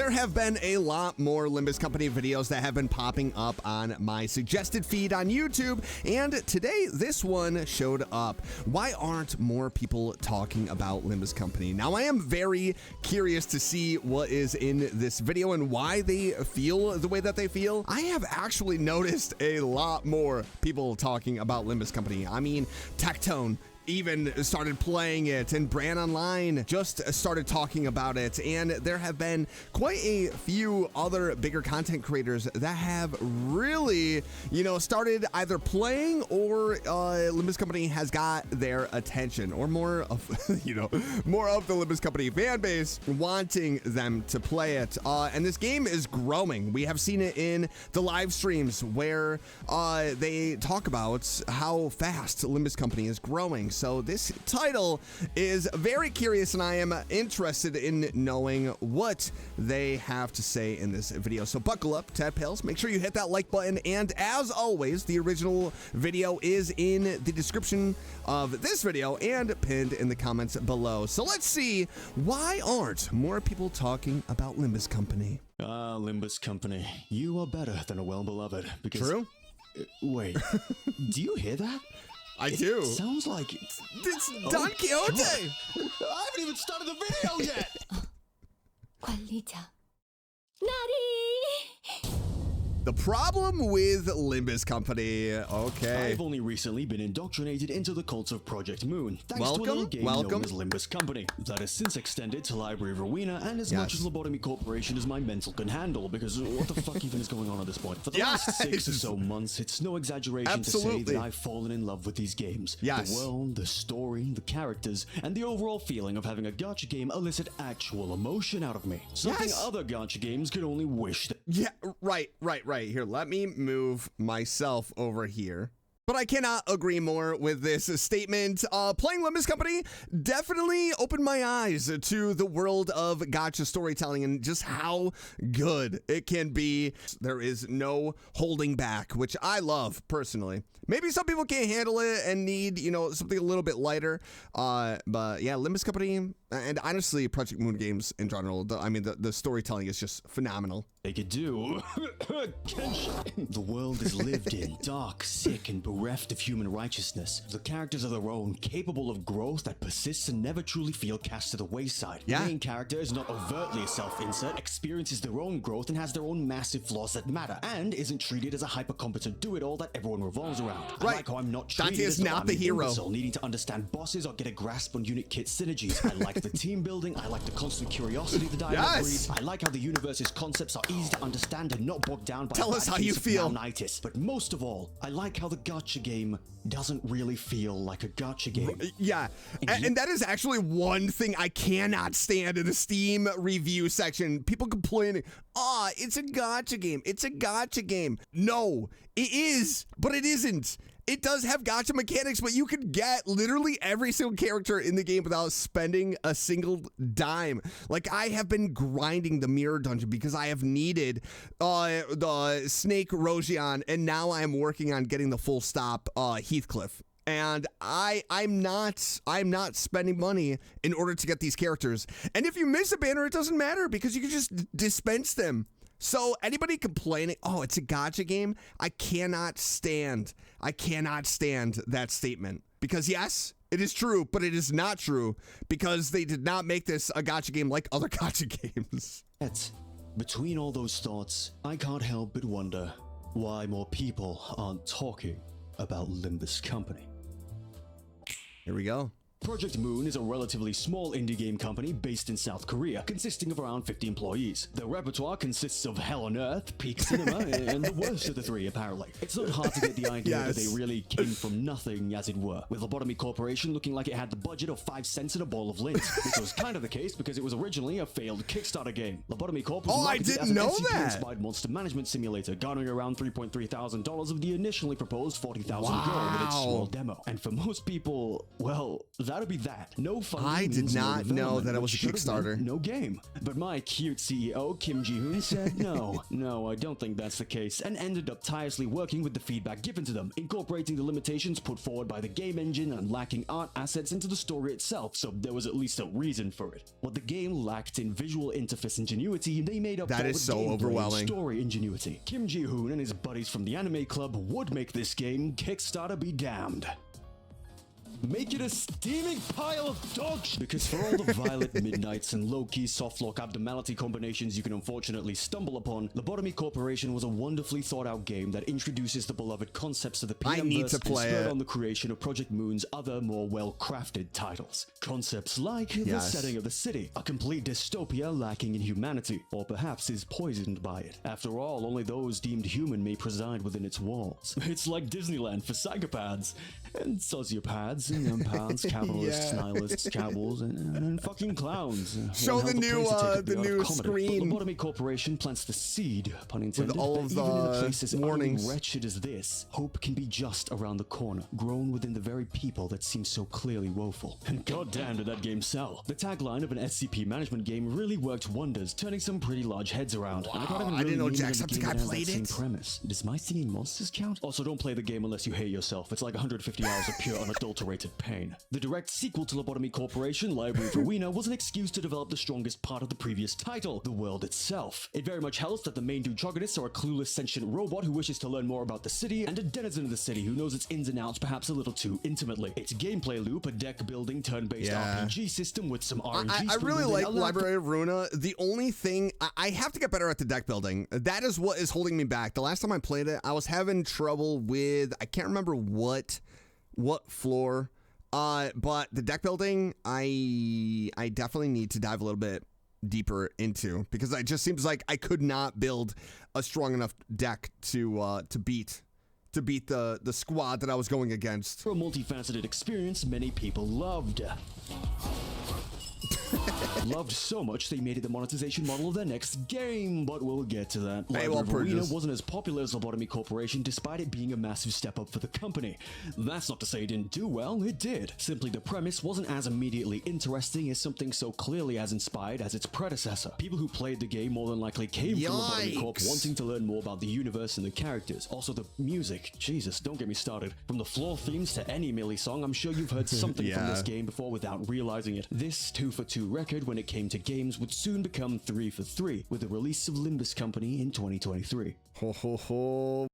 There have been a lot more Limbus Company videos that have been popping up on my suggested feed on YouTube, and today this one showed up. Why aren't more people talking about Limbus Company? Now, I am very curious to see what is in this video and why they feel the way that they feel. I have actually noticed a lot more people talking about Limbus Company. I mean, Tectone even started playing it, and Brand Online just started talking about it, and there have been quite a few other bigger content creators that have really, started either playing or Limbus Company has got their attention, or more of, more of the Limbus Company fan base wanting them to play it. And this game is growing. We have seen it in the live streams where they talk about how fast Limbus Company is growing. So this title is very curious, and I am interested in knowing what they have to say in this video. So buckle up, Tadpales. Make sure you hit that like button, and as always, the original video is in the description of this video and pinned in the comments below. So let's see, why aren't more people talking about Limbus Company? Limbus Company, you are better than a well-beloved. Because, True? Wait, do you hear that? I do. It sounds like it's Don Quixote. I haven't even started the video yet. 관리자. 나리. The problem with Limbus Company. Okay. I've only recently been indoctrinated into the cult of Project Moon, thanks to a little game known as Limbus Company that has since extended to Library of Rowena and as much as Lobotomy Corporation as my mental can handle, because what the fuck even is going on at this point? For the last 6 or so months, it's no exaggeration to say that I've fallen in love with these games. The world, the story, the characters, and the overall feeling of having a gacha game elicit actual emotion out of me. Something other gacha games could only wish that. Yeah, right. Here, let me move myself over here. But I cannot agree more with this statement. Playing Limbus Company definitely opened my eyes to the world of gacha storytelling and just how good it can be. There is no holding back, which I love personally. Maybe some people can't handle it and need, something a little bit lighter. But yeah, Limbus Company and honestly, Project Moon games in general, the storytelling is just phenomenal. They could do. The world is lived in, dark, sick, and bereft of human righteousness. The characters are their own, capable of growth that persists and never truly feel cast to the wayside. The main character is not overtly a self-insert, experiences their own growth, and has their own massive flaws that matter, and isn't treated as a hyper-competent do-it-all that everyone revolves around. I like how I'm not treated Dante is as not the hero. Imbecile, needing to understand bosses or get a grasp on unit kit synergies. I like the team building. I like the constant curiosity the dialogue breeds. I like how the universe's concepts are easy to understand and not bogged down by Tell us how you feel. But most of all, I like how the gacha game doesn't really feel like a gacha game. Yeah, and that is actually one thing I cannot stand in the Steam review section. People complaining, it's a gacha game. It's a gacha game. No, it is, but it isn't. It does have gacha mechanics, but you can get literally every single character in the game without spending a single dime. Like, I have been grinding the mirror dungeon because I have needed the Snake Rojian, and now I am working on getting the full stop Heathcliff. And I'm not spending money in order to get these characters. And if you miss a banner, it doesn't matter because you can just dispense them. So anybody complaining, it's a gacha game, I cannot stand that statement. Because yes, it is true, but it is not true because they did not make this a gacha game like other gacha games. Between all those thoughts, I can't help but wonder why more people aren't talking about Limbus Company. Here we go. Project Moon is a relatively small indie game company based in South Korea, consisting of around 50 employees. Their repertoire consists of Hell on Earth, Peak Cinema, and the worst of the three, apparently. It's not hard to get the idea that they really came from nothing, as it were, with Lobotomy Corporation looking like it had the budget of 5 cents in a bowl of lint, which was kind of the case because it was originally a failed Kickstarter game. Lobotomy Corp was marketed as an SCP-inspired monster management simulator, garnering around $3.3 thousand of the initially proposed $40,000 goal with its small demo. And for most people, well, that'll be that. No funding. I did not know that it was a Kickstarter. No game. But my cute CEO, Kim Ji-hoon, said no, I don't think that's the case, and ended up tirelessly working with the feedback given to them, incorporating the limitations put forward by the game engine and lacking art assets into the story itself, so there was at least a reason for it. What the game lacked in visual interface ingenuity, they made up for with so gameplay overwhelming. and story ingenuity. Kim Ji-hoon and his buddies from the anime club would make this game Kickstarter be damned. Make it a steaming pile of dog shit. Because for all the violent midnights and low-key soft-lock abnormality combinations you can unfortunately stumble upon, Lobotomy Corporation was a wonderfully thought-out game that introduces the beloved concepts of the PMverse and spurred on the creation of Project Moon's other, more well-crafted titles. Concepts like the setting of the city, a complete dystopia lacking in humanity, or perhaps is poisoned by it. After all, only those deemed human may preside within its walls. It's like Disneyland for psychopaths and sociopaths. Empaths, capitalists, nihilists, cannibals, and fucking clowns. Show the new screen. Lobotomy Corporation plants the seed, pun intended, with all of the even in a place as warnings. Wretched as this, hope can be just around the corner, grown within the very people that seem so clearly woeful. And goddamn did that game sell. The tagline of an SCP management game really worked wonders, turning some pretty large heads around. Wow, I didn't know Jacksepticeye played it. Premise. Does my singing monsters count? Also, don't play the game unless you hate yourself. It's like 150 hours of pure unadulterated pain. The direct sequel to Lobotomy Corporation, Library of Ruina, was an excuse to develop the strongest part of the previous title, the world itself. It very much helps that the main two protagonists are a clueless sentient robot who wishes to learn more about the city, and a denizen of the city who knows its ins and outs perhaps a little too intimately. Its gameplay loop, a deck-building, turn-based RPG system with some RNG. I really like Library of Ruina. The only thing, I have to get better at the deck building. That is what is holding me back. The last time I played it, I was having trouble with, I can't remember what floor. But the deck building, I definitely need to dive a little bit deeper into, because it just seems like I could not build a strong enough deck to beat the squad that I was going against. For a multifaceted experience many people loved. Loved so much they made it the monetization model of their next game, but we'll get to that. Library of Ruina wasn't as popular as Lobotomy Corporation, despite it being a massive step up for the company. That's not to say it didn't do well, it did. Simply the premise wasn't as immediately interesting as something so clearly as inspired as its predecessor. People who played the game more than likely came from Lobotomy Corp wanting to learn more about the universe and the characters. Also the music, Jesus, don't get me started. From the floor themes to any Millie song, I'm sure you've heard something from this game before without realizing it. This 2-for-2 record when it came to games would soon become 3-for-3 with the release of Limbus Company in 2023.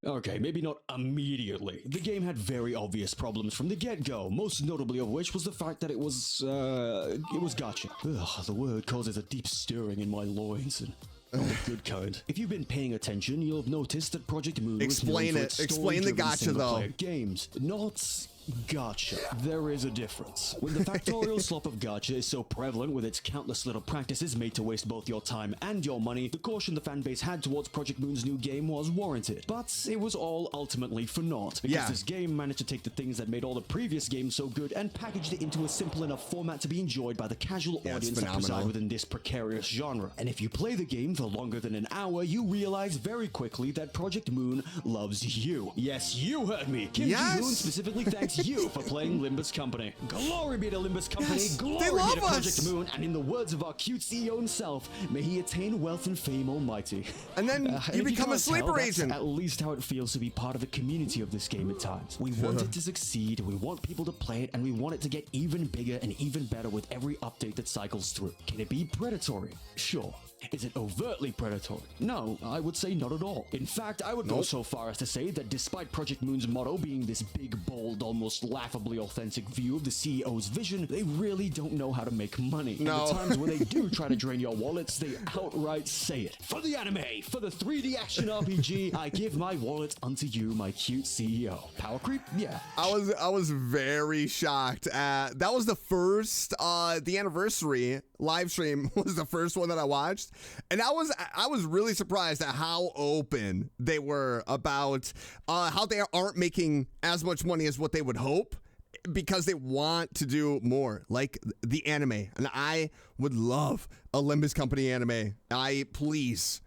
Okay, maybe not immediately. The game had very obvious problems from the get-go, most notably of which was the fact that it was gacha. Ugh, the word causes a deep stirring in my loins and not the good kind. If you've been paying attention, you'll have noticed that Project Moon Explain it. Explain the gacha though. Games, not gacha. There is a difference. When the factorial slop of gacha is so prevalent with its countless little practices made to waste both your time and your money, the caution the fanbase had towards Project Moon's new game was warranted. But it was all ultimately for naught, because this game managed to take the things that made all the previous games so good and packaged it into a simple enough format to be enjoyed by the casual audience that preside within this precarious genre. And if you play the game for longer than an hour, you realize very quickly that Project Moon loves you. Yes, you heard me. Kim Ji-hoon specifically thanks you for playing Limbus Company. Glory be to Limbus Company, glory be to Project Moon, and in the words of our cute CEO himself, may he attain wealth and fame almighty. And then you become a sleeper agent. That's at least how it feels to be part of the community of this game at times. We want it to succeed, we want people to play it, and we want it to get even bigger and even better with every update that cycles through. Can it be predatory? Sure. Is it overtly predatory? No, I would say not at all. In fact, I would go so far as to say that despite Project Moon's motto being this big, bold, almost laughably authentic view of the CEO's vision, they really don't know how to make money. And the times where they do try to drain your wallets, they outright say it. For the anime, for the 3D action RPG, I give my wallet unto you, my cute CEO. Power creep? Yeah. I was very shocked. That was the first, the anniversary live stream was the first one that I watched. And I was really surprised at how open they were about how they aren't making as much money as what they would hope, because they want to do more, like the anime. And I would love a Limbus Company anime. Please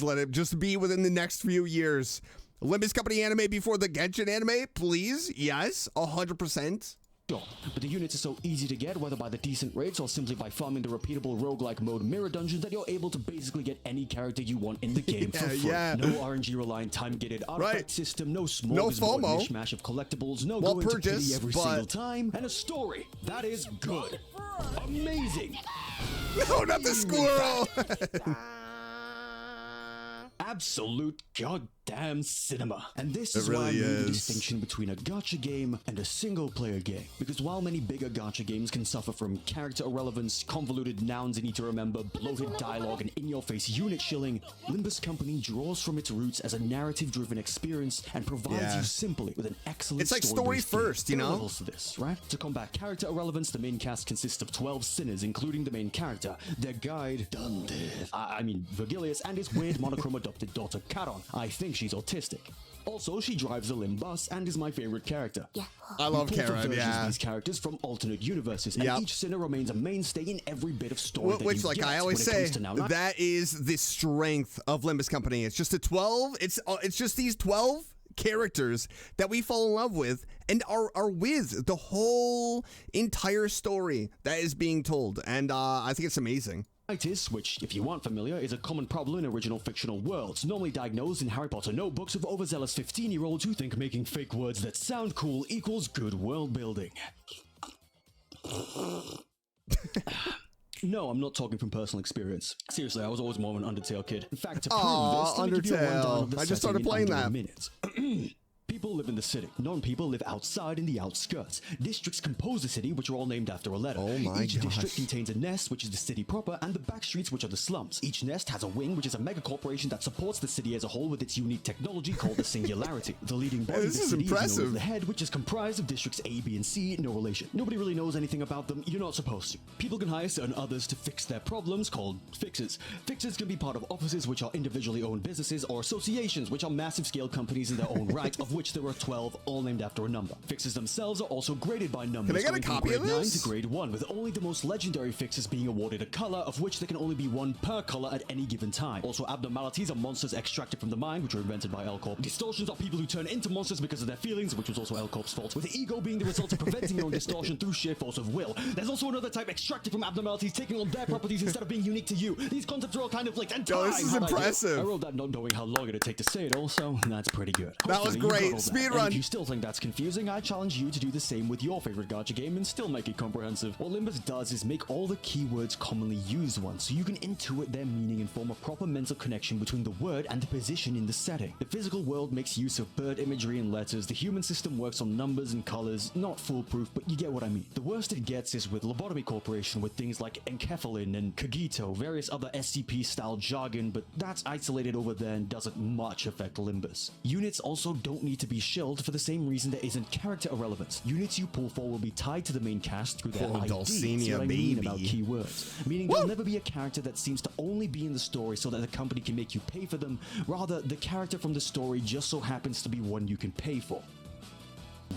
let it just be within the next few years. Limbus Company anime before the Genshin anime, please. Yes, 100%. But the units are so easy to get, whether by the decent rates or simply by farming the repeatable roguelike mode mirror dungeons, that you're able to basically get any character you want in the game for free. No RNG reliant time-gated artifact system, no smorgasbord mishmash of collectibles, no going to pity every single time, and a story that is good. Amazing. No, not the squirrel. Absolute goddamn cinema. And this is why I made the distinction between a gacha game and a single-player game. Because while many bigger gacha games can suffer from character irrelevance, convoluted nouns you need to remember, bloated dialogue, and in-your-face unit shilling, Limbus Company draws from its roots as a narrative-driven experience and provides you simply with an excellent It's like story first, you know? There are levels to this, right? To combat character irrelevance, the main cast consists of 12 sinners, including the main character, their guide, Virgilius, and his weird monochrome adopted daughter, Charon. I think she's autistic. Also, she drives a Limbus and is my favorite character. I love Charon, these characters from alternate universes, and each sinner remains a mainstay in every bit of story which, like I always say, that is the strength of Limbus Company. It's just a 12. It's just these 12 characters that we fall in love with and are with the whole entire story that is being told, and I think it's amazing. Which, if you aren't familiar, is a common problem in original fictional worlds, normally diagnosed in Harry Potter notebooks of overzealous 15-year-olds who think making fake words that sound cool equals good world building. No, I'm not talking from personal experience. Seriously, I was always more of an Undertale kid. In fact, to prove this, let me give you a rundown of the I just started playing that. People live in the city. Non-people live outside in the outskirts. Districts compose the city, which are all named after a letter. Oh my Each district contains a nest, which is the city proper, and the back streets, which are the slums. Each nest has a wing, which is a mega corporation that supports the city as a whole with its unique technology called the Singularity. The leading body of the city is known as the head, which is comprised of districts A, B, and C, no relation. Nobody really knows anything about them. You're not supposed to. People can hire certain others to fix their problems, called fixers. Fixers can be part of offices, which are individually owned businesses, or associations, which are massive scale companies in their own right, of which there are 12, all named after a number. Fixes themselves are also graded by numbers. Can I get a copy of this? 9 to grade 1, with only the most legendary fixes being awarded a color, of which there can only be one per color at any given time. Also, abnormalities are monsters extracted from the mind, which were invented by L Corp. Distortions are people who turn into monsters because of their feelings, which was also L Corp's fault, with ego being the result of preventing your own distortion through sheer force of will. There's also another type extracted from abnormalities, taking on their properties instead of being unique to you. These concepts are all kind of linked, and this is impressive. I wrote that not knowing how long it'd take to say it also. That's pretty good. That was great. Speedrun. If you still think that's confusing, I challenge you to do the same with your favorite gacha game and still make it comprehensive. What Limbus does is make all the keywords commonly used ones, so you can intuit their meaning and form a proper mental connection between the word and the position in the setting. The physical world makes use of bird imagery and letters. The human system works on numbers and colors. Not foolproof, but you get what I mean. The worst it gets is with Lobotomy Corporation, with things like enkephalin and Kagito, various other SCP-style jargon, but that's isolated over there and doesn't much affect Limbus. Units also don't need to be shilled for the same reason there isn't character irrelevance. Units you pull for will be tied to the main cast through their ID. Dulcinea, what I mean about keywords. Meaning there'll never be a character that seems to only be in the story so that the company can make you pay for them. Rather, the character from the story just so happens to be one you can pay for.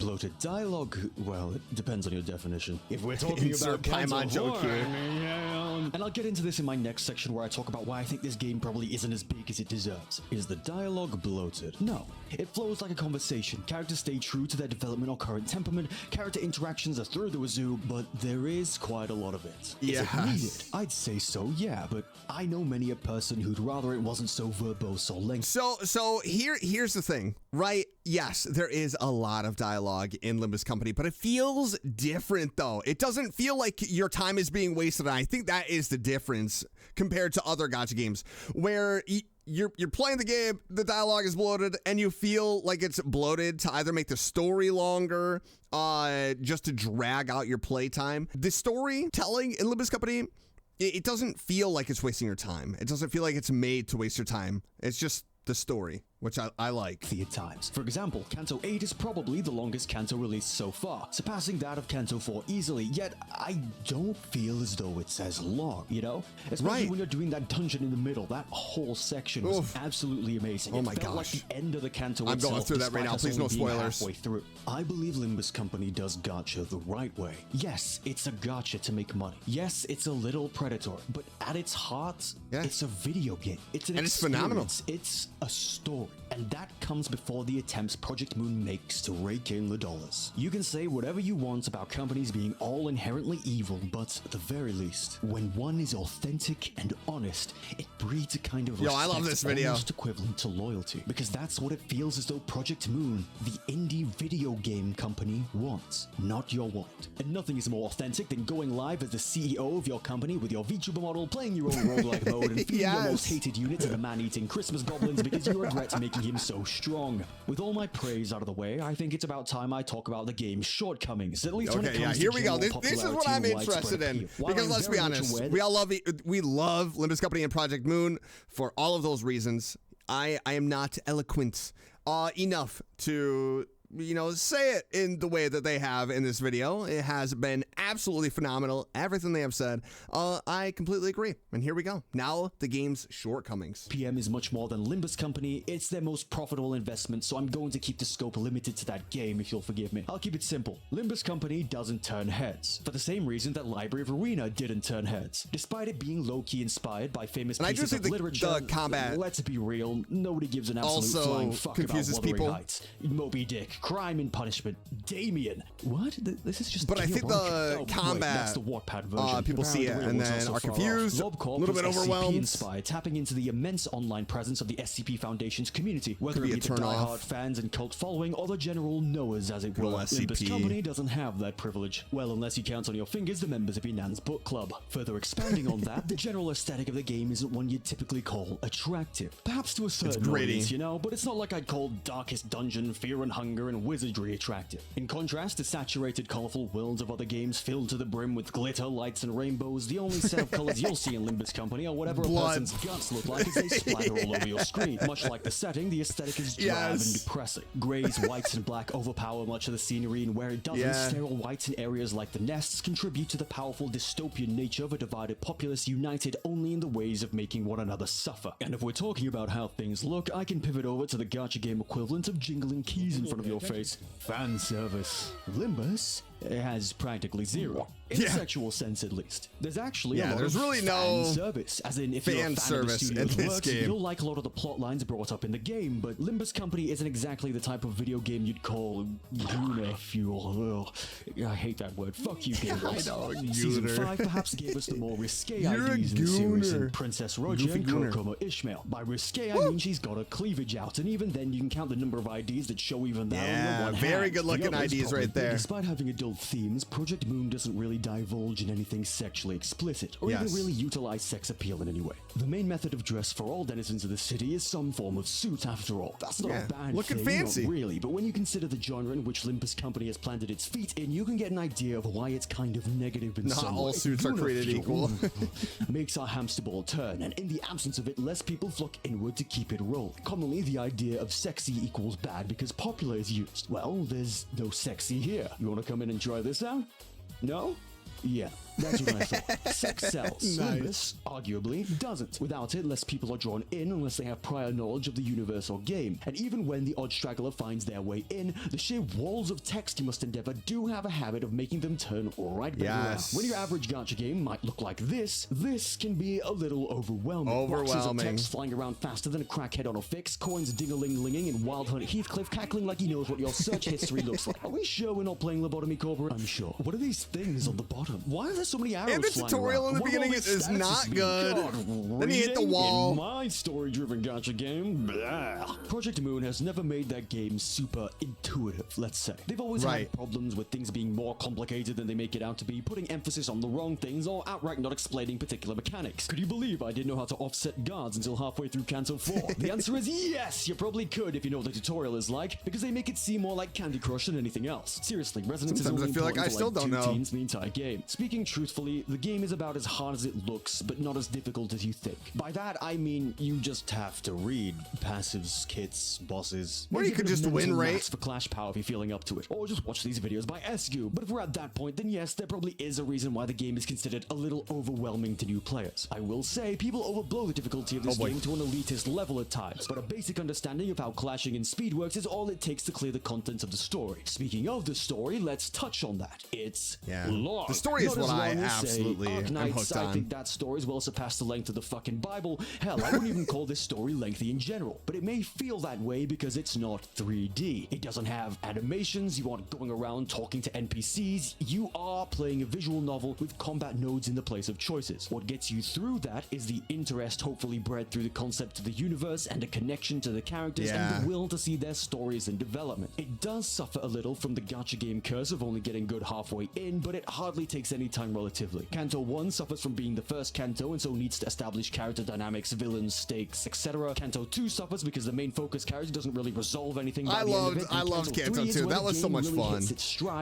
Bloated dialogue? Well, it depends on your definition. If we're talking about Paimon joke here. And I'll get into this in my next section where I talk about why I think this game probably isn't as big as it deserves. Is the dialogue bloated? No. It flows like a conversation. Characters stay true to their development or current temperament. Character interactions are through the wazoo, but there is quite a lot of it. Is it needed? I'd say so, yeah, but I know many a person who'd rather it wasn't so verbose or lengthy. So here's the thing, right? Yes, there is a lot of dialogue in Limbus Company, but it feels different though. It doesn't feel like your time is being wasted. And I think that is the difference compared to other gacha games where you're playing the game, the dialogue is bloated, and you feel like it's bloated to either make the story longer, just to drag out your playtime. The storytelling in Limbus Company, it doesn't feel like it's wasting your time. It doesn't feel like it's made to waste your time. It's just the story, which I like. At times. For example, Kanto 8 is probably the longest Kanto released so far, surpassing that of Kanto 4 easily, yet I don't feel as though it's as long, you know? Especially when you're doing that dungeon in the middle. That whole section was absolutely amazing. Oh my gosh. It felt like the end of the Kanto itself. I'm going through that right now, please no spoilers. Through. I believe Limbus Company does gacha the right way. Yes, it's a gacha to make money. Yes, it's a little predatory, but at its heart, it's a video game. It's an experience. It's phenomenal. It's a story. And that comes before the attempts Project Moon makes to rake in the dollars. You can say whatever you want about companies being all inherently evil, but at the very least, when one is authentic and honest, it breeds a kind of respect I love this video. almost equivalent to loyalty. Because that's what it feels as though Project Moon, the indie video game company, wants, not your wallet. And nothing is more authentic than going live as the CEO of your company with your VTuber model, playing your own roguelike mode, and feeding your most hated units of the man-eating Christmas goblins because you regret making him so strong. With all my praise out of the way, I think it's about time I talk about the game's shortcomings, at least when it comes to here we go. general This is what I'm interested in. Because let's be honest, we love Limbus Company and Project Moon for all of those reasons. I am not eloquent enough to say it in the way that they have in this video. It has been absolutely phenomenal. Everything they have said, I completely agree. And here we go. Now the game's shortcomings. PM is much more than Limbus Company. It's their most profitable investment, so I'm going to keep the scope limited to that game, if you'll forgive me. I'll keep it simple. Limbus Company doesn't turn heads, for the same reason that Library of Arena didn't turn heads. Despite it being low-key inspired by famous pieces of literature, the combat, let's be real, nobody gives an absolute flying fuck about Wuthering Heights. Moby Dick, Crime and Punishment, Damien. What? This is just. But I think the combat. That's the Wattpad version. People see it and then are confused, a little bit overwhelmed. Inspired, tapping into the immense online presence of the SCP Foundation's community, whether it be the diehard fans and cult following or the general knowers, as it were. Limbus Company doesn't have that privilege. Well, unless you count on your fingers the members of your nan's book club. Further expanding on that, the general aesthetic of the game isn't one you'd typically call attractive. Perhaps to a certain audience, but it's not like I'd call Darkest Dungeon, Fear and Hunger, and Wizardry attractive. In contrast to saturated, colorful worlds of other games filled to the brim with glitter, lights, and rainbows, the only set of colors you'll see in Limbus Company are whatever a person's guts look like as they splatter all over your screen. Much like the setting, the aesthetic is drab and depressing. Grays, whites, and black overpower much of the scenery, and where it doesn't, sterile whites in areas like the nests contribute to the powerful dystopian nature of a divided populace united only in the ways of making one another suffer. And if we're talking about how things look, I can pivot over to the gacha game equivalent of jingling keys in front of your face. Fan service. Limbus has practically zero. In a sexual sense, at least. There's actually a lot of really no fan service. As in, if you're a fan of the studio's works, you'll like a lot of the plot lines brought up in the game, but Limbus Company isn't exactly the type of video game you'd call Gooner fuel. I hate that word. Fuck you, Game Boys. Season 5 perhaps gave us the more risque IDs in the series, and Princess Roger and Kokoma Ishmael. By risque, I mean she's got her cleavage out, and even then you can count the number of IDs that show even that on your one hand. Very good looking IDs right there. Despite having adult themes, Project Moon doesn't really divulge in anything sexually explicit, or even really utilize sex appeal in any way. The main method of dress for all denizens of the city is some form of suit, after all. That's not a bad looking thing, fancy. Not really, but when you consider the genre in which Limbus Company has planted its feet in, you can get an idea of why it's kind of negative in some way. Not all suits are created equal. Makes our hamster ball turn, and in the absence of it, less people flock inward to keep it rolling. Commonly, the idea of sexy equals bad because popular is used. Well, there's no sexy here. You want to come in and try this out? No? Yeah, that's what I thought. Sex sells. Limbus, arguably, doesn't. Without it, less people are drawn in unless they have prior knowledge of the universe or game. And even when the odd straggler finds their way in, the sheer walls of text you must endeavor do have a habit of making them turn right back around. When your average gacha game might look like this can be a little overwhelming. Boxes of text flying around faster than a crackhead on a fix, coins ding-a-ling-linging, and Wild Hunt Heathcliff cackling like he knows what your search history looks like. Are we sure we're not playing Lobotomy Corporate? I'm sure. What are these things on the bottom? Why are there so many arrows and the tutorial in the beginning is not good. Then you hit the wall. In my story-driven gacha game, blah. Project Moon has never made that game super intuitive, let's say. They've always had problems with things being more complicated than they make it out to be, putting emphasis on the wrong things, or outright not explaining particular mechanics. Could you believe I didn't know how to offset guards until halfway through Canto 4? The answer is yes, you probably could if you know what the tutorial is like, because they make it seem more like Candy Crush than anything else. Seriously, resonance is only important for like 2 teens the entire game. Speaking truthfully, the game is about as hard as it looks, but not as difficult as you think. By that, I mean you just have to read passives, kits, bosses. Or you could just win rate for Clash Power if you're feeling up to it. Or just watch these videos by SGU. But if we're at that point, then yes, there probably is a reason why the game is considered a little overwhelming to new players. I will say, people overblow the difficulty of this game to an elitist level at times, but a basic understanding of how clashing and speed works is all it takes to clear the contents of the story. Speaking of the story, let's touch on that. It's long. The story is what I absolutely am hooked I on. think that story's well surpassed the length of the fucking Bible. Hell, I wouldn't even call this story lengthy in general, but it may feel that way because it's not 3D. It doesn't have animations, you aren't going around talking to NPCs, you are playing a visual novel with combat nodes in the place of choices. What gets you through that is the interest hopefully bred through the concept of the universe and a connection to the characters and the will to see their stories and development. It does suffer a little from the gacha game curse of only getting good halfway in, but it hardly takes any time relatively. Kanto 1 suffers from being the first Kanto and so needs to establish character dynamics, villains, stakes, etc. Kanto 2 suffers because the main focus character doesn't really resolve anything by the end of it. I loved Kanto 2. That was so much fun.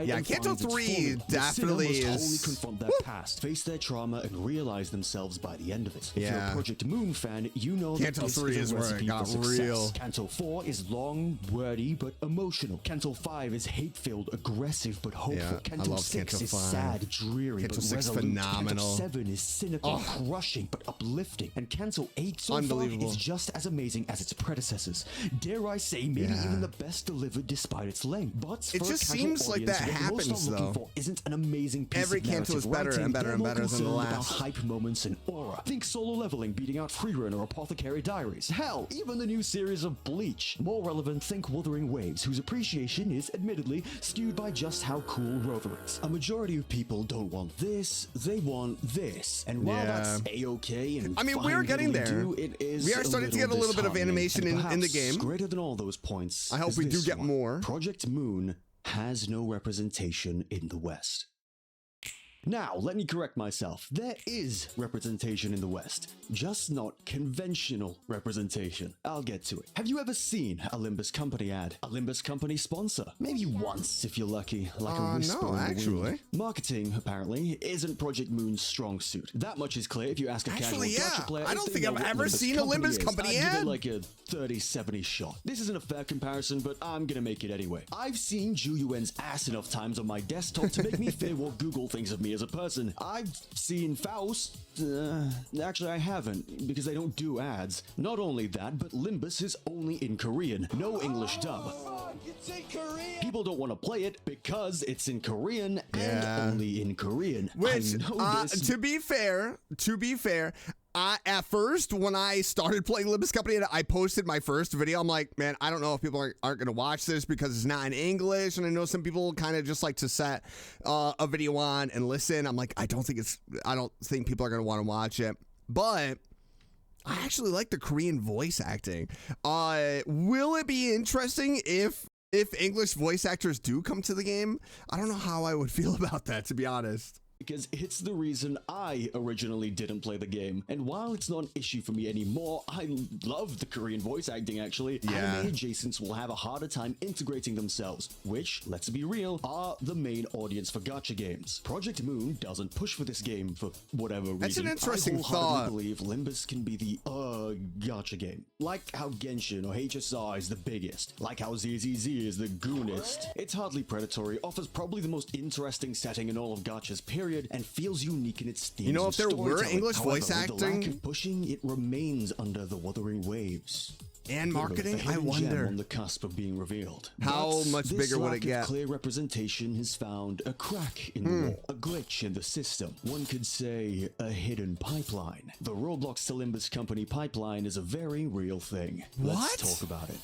Yeah, Kanto 3 definitely is... only confront their past, face their trauma, and realize themselves by the end of it. If you're a Project Moon fan, you know that Kanto this 3 is is a where it recipe got for success. real. Kanto 4 is long, wordy, but emotional. Kanto 5 is hate-filled, aggressive, but hopeful. Yeah, Kanto 6 is sad, dreary, Kanto but 6 resolute. phenomenal. Kanto 7 is cynical, crushing, but uplifting. And Kanto 8 so far is just as amazing as its predecessors. Dare I say, maybe even the best delivered despite its length. But it just seems like that happens though. Isn't an amazing piece Every of Kanto is better and better and better than the last. Hype moments and aura. Think Solo Leveling beating out Freerun or Apothecary Diaries. Hell, even the new series of Bleach. More relevant, think Wuthering Waves, whose appreciation is admittedly skewed by just how cool Rover is. A majority of people don't want this, they want this. And while that's a-okay and I mean, we're getting there. We are starting to get a little bit of animation in the game. Greater than all those points, I hope we do get more. Project Moon has no representation in the West. Now, let me correct myself. There is representation in the West, just not conventional representation. I'll get to it. Have you ever seen a Limbus Company ad? A Limbus Company sponsor? Maybe once, if you're lucky, like a whisper in the wind. Marketing, apparently, isn't Project Moon's strong suit. That much is clear if you ask a casual gacha player. I don't think I've ever seen a Limbus Company ad. I'd give it like a 30-70 shot. This isn't a fair comparison, but I'm gonna make it anyway. I've seen Ju Yuen's ass enough times on my desktop to make me fear what Google thinks of me as a person. I've seen Faust. Actually, I haven't, because they don't do ads. Not only that, but Limbus is only in Korean. No English dub. People don't want to play it because it's in Korean and only in Korean. Which, to be fair, at first, when I started playing Limbus Company and I posted my first video, I'm like, man, I don't know if people aren't going to watch this because it's not in English. And I know some people kind of just like to set a video on and listen. I'm like, I don't think people are going to want to watch it. But I actually like the Korean voice acting. Will it be interesting if English voice actors do come to the game? I don't know how I would feel about that, to be honest. Because it's the reason I originally didn't play the game. And while it's not an issue for me anymore, I love the Korean voice acting actually. Anime adjacents will have a harder time integrating themselves, which, let's be real, are the main audience for gacha games. Project Moon doesn't push for this game for whatever reason. That's an interesting I thought. believe Limbus can be the gacha game. Like how Genshin or HSR is the biggest. Like how ZZZ is the goonest. It's hardly predatory, offers probably the most interesting setting in all of gachas, period, and feels unique in its themes. You know, if there were English voice acting, with the lack of pushing, it remains under the Wuthering Waves. And marketing, I wonder on the cusp of being revealed. How much bigger would it get? This clear representation has found a crack in the wall, a glitch in the system. One could say a hidden pipeline. The Roblox to Limbus Company pipeline is a very real thing. Let's talk about it.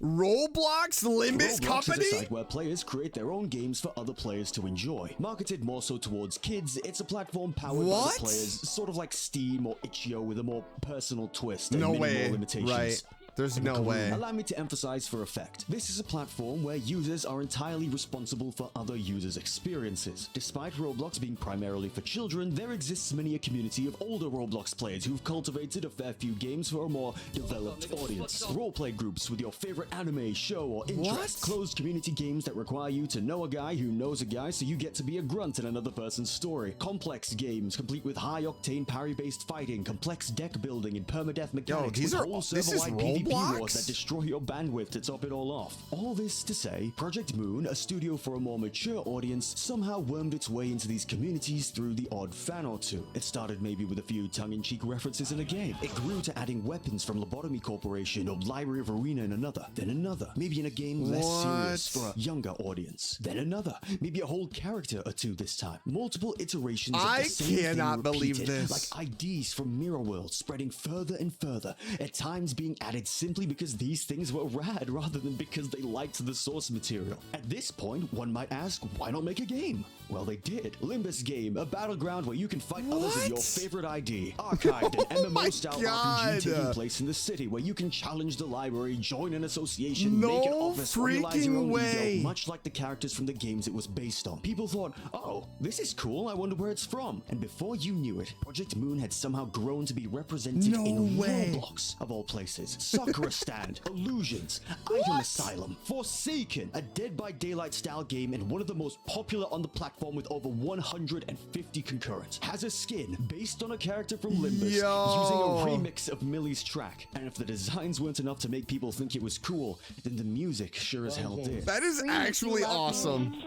Roblox Limbus Company? Is a site where players create their own games for other players to enjoy. Marketed more so towards kids, it's a platform powered by the players, sort of like Steam or Itch.io with a more personal twist and minimal limitations. Right. There's no way. Allow me to emphasize for effect. This is a platform where users are entirely responsible for other users' experiences. Despite Roblox being primarily for children, there exists many a community of older Roblox players who've cultivated a fair few games for a more developed audience. Roleplay groups with your favorite anime, show, or interest. Closed community games that require you to know a guy who knows a guy so you get to be a grunt in another person's story. Complex games complete with high-octane parry-based fighting, complex deck building, and permadeath mechanics. This is Roblox? Roblox? wars that destroy your bandwidth to top it all off. All this to say, Project Moon, a studio for a more mature audience, somehow wormed its way into these communities through the odd fan or two. It started maybe with a few tongue-in-cheek references in a game. It grew to adding weapons from Lobotomy Corporation or Library of Arena in another, then another. Maybe in a game less serious for a younger audience. Then another. Maybe a whole character or two this time. Multiple iterations of the same thing cannot believe repeated, this. like IDs from Mirror World spreading further and further, at times being added simply because these things were rad rather than because they liked the source material. At this point, one might ask, why not make a game? Well, they did. Limbus Game, a battleground where you can fight others of your favorite ID. Archived an MMO-style RPG taking place in the city where you can challenge the library, join an association, make an office, formalize your own ego, much like the characters from the games it was based on. People thought, oh, this is cool, I wonder where it's from. And before you knew it, Project Moon had somehow grown to be represented in Roblox, of all places. Sakura Stand, Illusions, Item Asylum, Forsaken, a Dead by Daylight style game and one of the most popular on the platform with over 150 concurrents. Has a skin based on a character from Limbus using a remix of Millie's track. And if the designs weren't enough to make people think it was cool, then the music sure as hell did. That is actually awesome.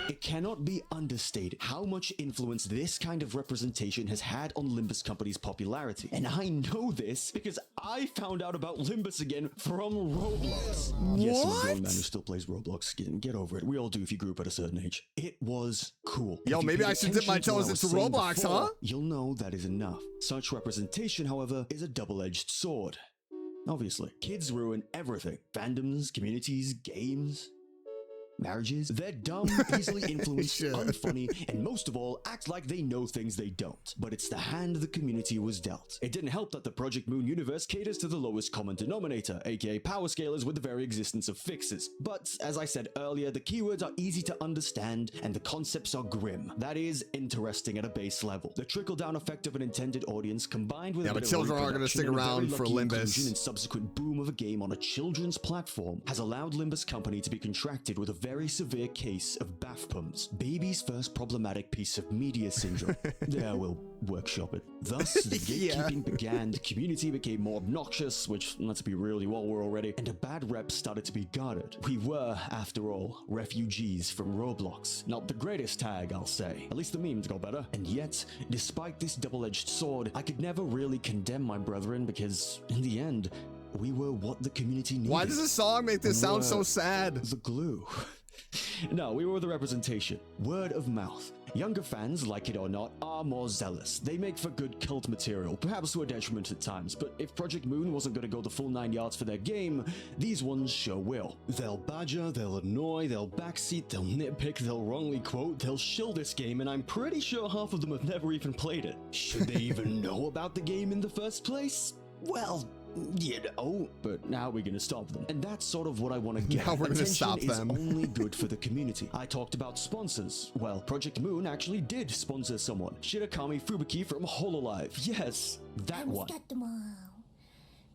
It cannot be understated how much influence this kind of representation has had on Limbus Company's popularity. And I know this because I found out about Limbus again from Roblox. Yes, I'm a grown man who still plays Roblox. Get over it. We all do if you grew up at a certain age. It was cool. Yo, maybe I should dip my toes into Roblox, huh? You'll know that is enough. Such representation, however, is a double-edged sword. Obviously, kids ruin everything. Fandoms, communities, games, marriages. They're dumb, easily influenced, unfunny, and most of all, act like they know things they don't. But it's the hand the community was dealt. It didn't help that the Project Moon universe caters to the lowest common denominator, aka power scalers with the very existence of fixes. But, as I said earlier, the keywords are easy to understand, and the concepts are grim. That is, interesting at a base level. The trickle-down effect of an intended audience combined with a bit of children aren't going to stick around for Limbus. And subsequent boom of a game on a children's platform has allowed Limbus Company to be contracted with a very severe case of BAFPOMS, baby's first problematic piece of media syndrome. Yeah, we'll workshop it. Thus, the gatekeeping began, the community became more obnoxious, which, let's be real, you all were already, and a bad rep started to be guarded. We were, after all, refugees from Roblox. Not the greatest tag, I'll say. At least the memes got better. And yet, despite this double-edged sword, I could never really condemn my brethren because, in the end, we were what the community needed. Why does this song make this sound so sad? The glue. No, we were the representation. Word of mouth. Younger fans, like it or not, are more zealous. They make for good cult material, perhaps to a detriment at times, but if Project Moon wasn't going to go the full 9 yards for their game, these ones sure will. They'll badger, they'll annoy, they'll backseat, they'll nitpick, they'll wrongly quote, they'll shill this game, and I'm pretty sure half of them have never even played it. Should they even know about the game in the first place? Well, you know, but now we're gonna stop them. And that's sort of what I want to get. Now we're gonna stop them. Is only good for the community. I talked about sponsors. Well, Project Moon actually did sponsor someone. Shirakami Fubuki from Hololive. Yes, that one.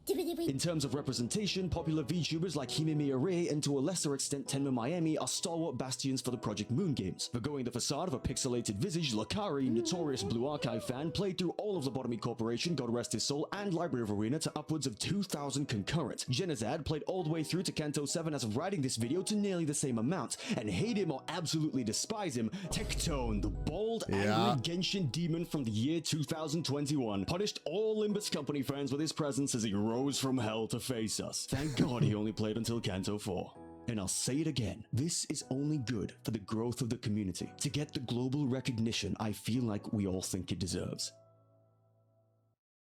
In terms of representation, popular VTubers like Himemiya Rei and to a lesser extent Tenma Miami are stalwart bastions for the Project Moon games. Forgoing the facade of a pixelated visage, Lakari, notorious Blue Archive fan, played through all of Lobotomy Corporation, God rest his soul, and Library of Arena to upwards of 2,000 concurrent. Genazad played all the way through to Kanto 7 as of writing this video to nearly the same amount. And hate him or absolutely despise him, Tectone, the bold, angry Genshin demon from the year 2021, punished all Limbus Company fans with his presence as he rose from hell to face us. Thank God he only played until Kanto 4. And I'll say it again, this is only good for the growth of the community, to get the global recognition I feel like we all think it deserves.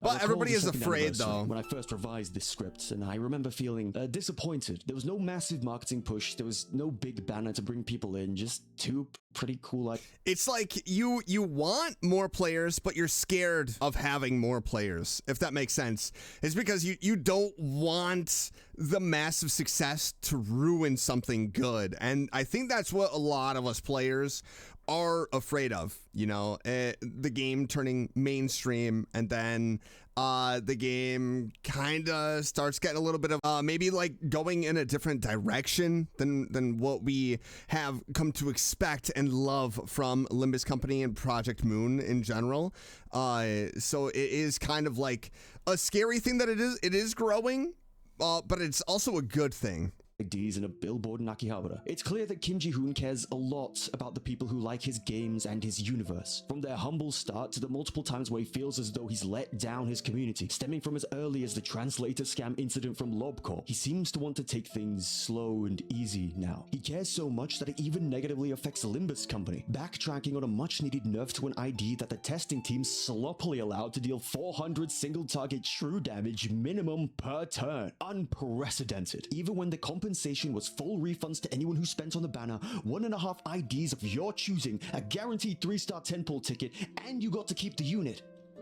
But everybody is afraid, though. When I first revised this script, and I remember feeling disappointed. There was no massive marketing push. There was no big banner to bring people in. Just two pretty cool. It's like you want more players, but you're scared of having more players, if that makes sense. It's because you don't want the massive success to ruin something good. And I think that's what a lot of us players are afraid of, you know, the game turning mainstream, and then the game kind of starts getting a little bit of maybe like going in a different direction than what we have come to expect and love from Limbus Company and Project Moon in general. So it is kind of like a scary thing that it is growing. but it's also a good thing. IDs in a billboard in Akihabara. It's clear that Kim Ji-hoon cares a lot about the people who like his games and his universe. From their humble start to the multiple times where he feels as though he's let down his community, stemming from as early as the translator scam incident from Lobcorp. He seems to want to take things slow and easy now. He cares so much that it even negatively affects Limbus Company, backtracking on a much-needed nerf to an ID that the testing team sloppily allowed to deal 400 single-target true damage minimum per turn. Unprecedented. Even when the compensation was full refunds to anyone who spent on the banner, 1.5 IDs of your choosing, a guaranteed 3-star 10-pull ticket, and you got to keep the unit.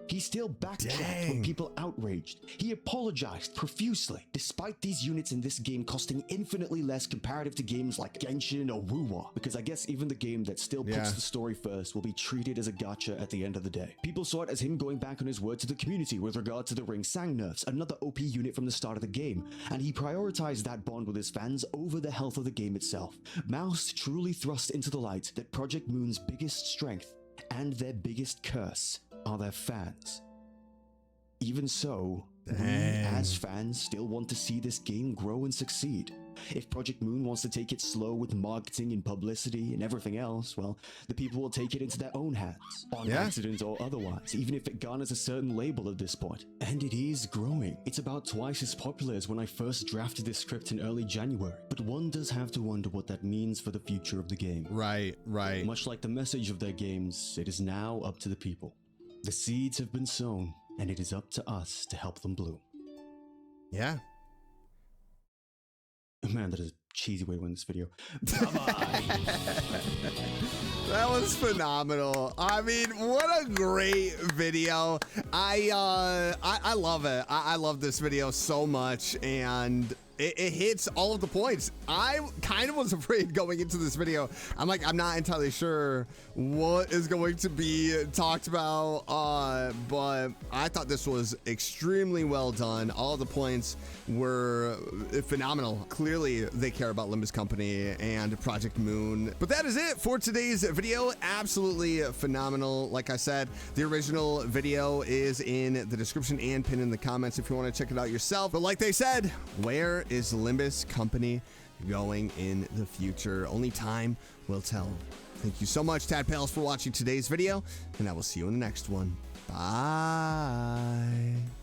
He still backtracked when people outraged. He apologized profusely, despite these units in this game costing infinitely less comparative to games like Genshin or Wuwa, because I guess even the game that still puts the story first will be treated as a gacha at the end of the day. People saw it as him going back on his word to the community with regard to the Ring Sang nerfs, another OP unit from the start of the game, and he prioritized that bond with his fans over the health of the game itself. Mouse truly thrust into the light that Project Moon's biggest strength and their biggest curse are their fans. Even so, we as fans still want to see this game grow and succeed. If Project Moon wants to take it slow with marketing and publicity and everything else, well, the people will take it into their own hands, on accident or otherwise, even if it garners a certain label at this point. And it is growing. It's about twice as popular as when I first drafted this script in early January, but one does have to wonder what that means for the future of the game. Right. Much like the message of their games, it is now up to the people. The seeds have been sown, and it is up to us to help them bloom. Yeah. Man, that is a cheesy way to win this video. Bye-bye. That was phenomenal. I mean, what a great video. I love it. I love this video so much, and it hits all of the points. I kind of was afraid going into this video. I'm like, I'm not entirely sure what is going to be talked about, but I thought this was extremely well done. All of the points were phenomenal. Clearly, they care about Limbus Company and Project Moon. But that is it for today's video. Absolutely phenomenal. Like I said, the original video is in the description and pinned in the comments if you want to check it out yourself. But like they said, where is Limbus Company going in the future? Only time will tell. Thank you so much, Tadpales, for watching today's video, and I will see you in the next one. Bye.